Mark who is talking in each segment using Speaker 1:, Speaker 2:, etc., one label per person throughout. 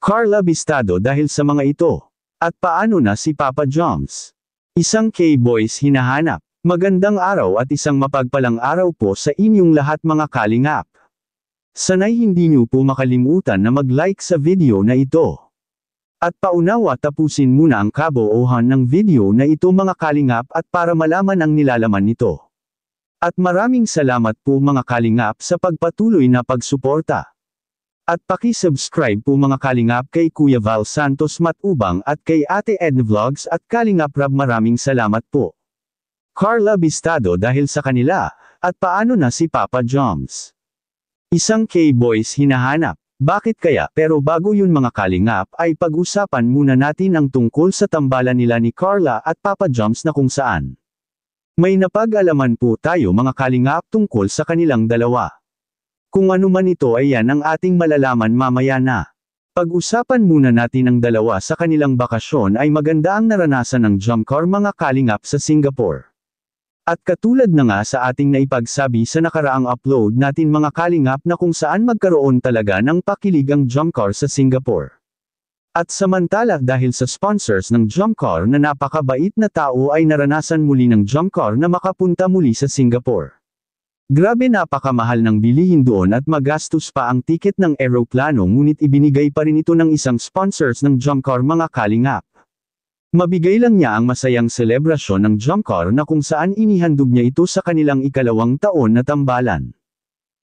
Speaker 1: Carla Bistado dahil sa mga ito. At paano na si Papa Joms? Isang K-Boys hinahanap. Magandang araw at isang mapagpalang araw po sa inyong lahat mga kalingap. Sana'y hindi niyo po makalimutan na mag-like sa video na ito. At paunawa tapusin muna ang kabuuhan ng video na ito mga kalingap at para malaman ang nilalaman nito. At maraming salamat po mga kalingap sa pagpatuloy na pagsuporta. At paki-subscribe po mga kalingap kay Kuya Val Santos Matubang at kay Ate Edna Vlogs at Kalingap Rab maraming salamat po. Carla Bistado dahil sa kanila, at paano na si Papa Joms? Isang K-Boys hinahanap. Bakit kaya? Pero bago yun mga kalingap ay pag-usapan muna natin ang tungkol sa tambalan nila ni Carla at Papa Joms na kung saan. May napag-alaman po tayo mga kalingap tungkol sa kanilang dalawa. Kung ano man ito ay yan ang ating malalaman mamaya na. Pag-usapan muna natin ang dalawa sa kanilang bakasyon ay maganda ang naranasan ng Jomcar mga kalingap sa Singapore. At katulad na nga sa ating naipagsabi sa nakaraang upload natin mga kalingap na kung saan magkaroon talaga ng pakilig ang Jomcar sa Singapore. At samantala dahil sa sponsors ng Jomcar na napakabait na tao ay naranasan muli ng Jomcar na makapunta muli sa Singapore. Grabe napakamahal ng bilihin doon at magastos pa ang tiket ng eroplano ngunit ibinigay pa rin ito ng isang sponsors ng Jomcar mga kalingap. Mabigay lang niya ang masayang selebrasyon ng Jomcar na kung saan inihandog niya ito sa kanilang ikalawang taon na tambalan.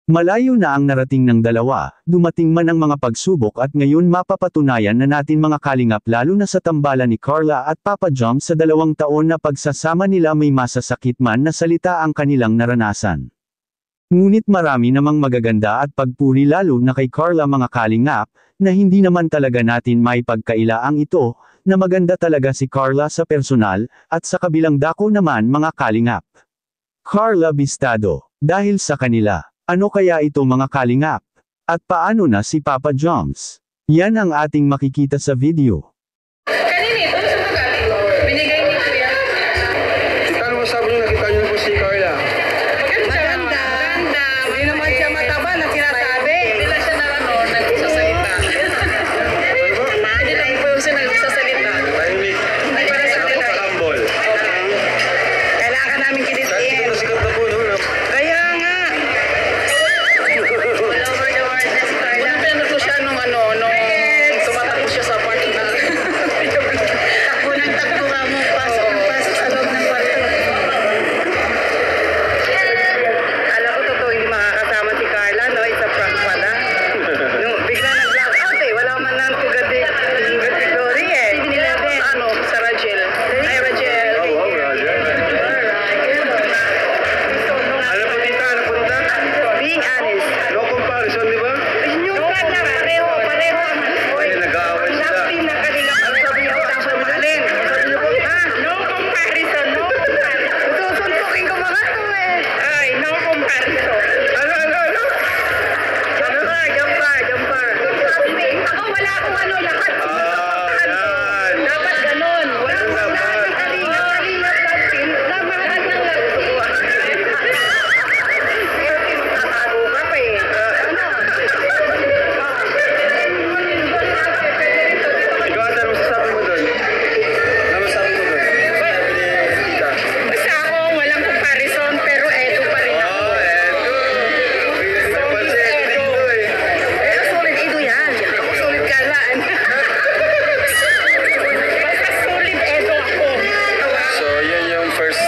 Speaker 1: Malayo na ang narating ng dalawa, dumating man ang mga pagsubok at ngayon mapapatunayan na natin mga kalingap lalo na sa tambalan ni Carla at Papa Joms sa 2 taon na pagsasama nila may masasakit man na salita ang kanilang naranasan. Ngunit marami namang magaganda at pagpuri lalo na kay Carla mga kalingap, na hindi naman talaga natin may pagkailaang ito, na maganda talaga si Carla sa personal, at sa kabilang dako naman mga kalingap. Carla Bistado, dahil sa kanila, ano kaya ito mga kalingap? At paano na si Papa Joms? Yan ang ating makikita sa video.
Speaker 2: Kanina ito, sa magaling ko. Binigay ni Kuya.
Speaker 3: Paano masabi nyo nakita nyo po si Carla?
Speaker 2: Maganda. Hindi naman siya mataba na sinasabi. Hindi lang siya nagsasalita. Hindi lang po siya nagsasalita.
Speaker 3: Tahimik.
Speaker 2: Hindi pala siya
Speaker 3: Napaka-humble.
Speaker 2: kailangan namin kinitiin.
Speaker 3: Sikat na po, no?
Speaker 2: Kaya nga. All over the world na si Carla. Kung napinano ko siya nung tumatakbo siya sa part na. Takbo ng takbo ka mo. Pasok sa loob ng kwarto. Alam ko totoo hindi makakasama si Carla, no? It's a prank pala. No, bigla nag-black out eh. Wala man lang tugadi glory eh. Sa Rachel. Ay, Rachel.
Speaker 3: Oo, Roger. Alam mo tita, ano po tita?
Speaker 2: Being honest.
Speaker 3: No comparison, di ba?
Speaker 2: Yung Carla, pareho ang
Speaker 3: Ay, nag-aaway sila.
Speaker 2: Sabi na kanila, ang sabi niyo, tapos alin? Sabi niyo po, no comparison, no comparison. Susuntukin ko mga to eh. Ay, no comparison.
Speaker 3: Ano?
Speaker 2: Jumper. Ako wala akong lahat.
Speaker 3: Yan.
Speaker 2: Dapat ganun. Walang
Speaker 3: Dapat.
Speaker 2: kalinga natin. Lamahan ng laro. Tatago ka pa eh.
Speaker 3: Ikaw, ano masasabi mo doon? Ano masasabi mo doon? Sabi ni tita.
Speaker 2: Basta ako, walang comparison, pero eto pa rin ako.
Speaker 3: Oo, eto. Pansin, dito eh.
Speaker 2: Pero solid edo yan. Ako solid kalaan. Basta solid edo ako.
Speaker 3: So, yun yung first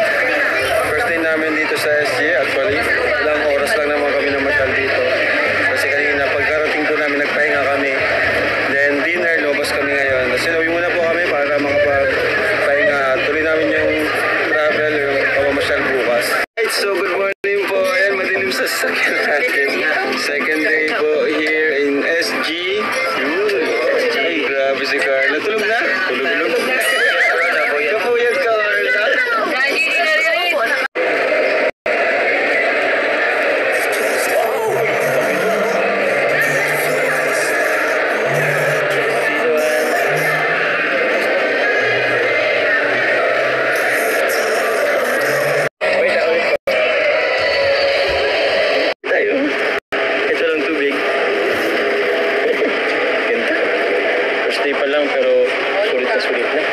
Speaker 3: day namin dito sa SG. Actually, ilang oras lang naman kami namatal dito. Kasi kanina, pagkarating po namin, nagpahinga kami. Then, dinner, lobas kami ngayon. Kasi uwi muna po kami para makapagpahinga. Tuloy namin yung travel, yung pamamasyal bukas. Right, so good morning po. Ayan, madilim sa sasakyan natin. Second day po here in SG. Ay, grabe si Carla. Tulog na? Tulog. Kapuyat ka, Carla. Tayo. Ito lang tubig. Ganda.
Speaker 4: lang pero sulit na sulit na.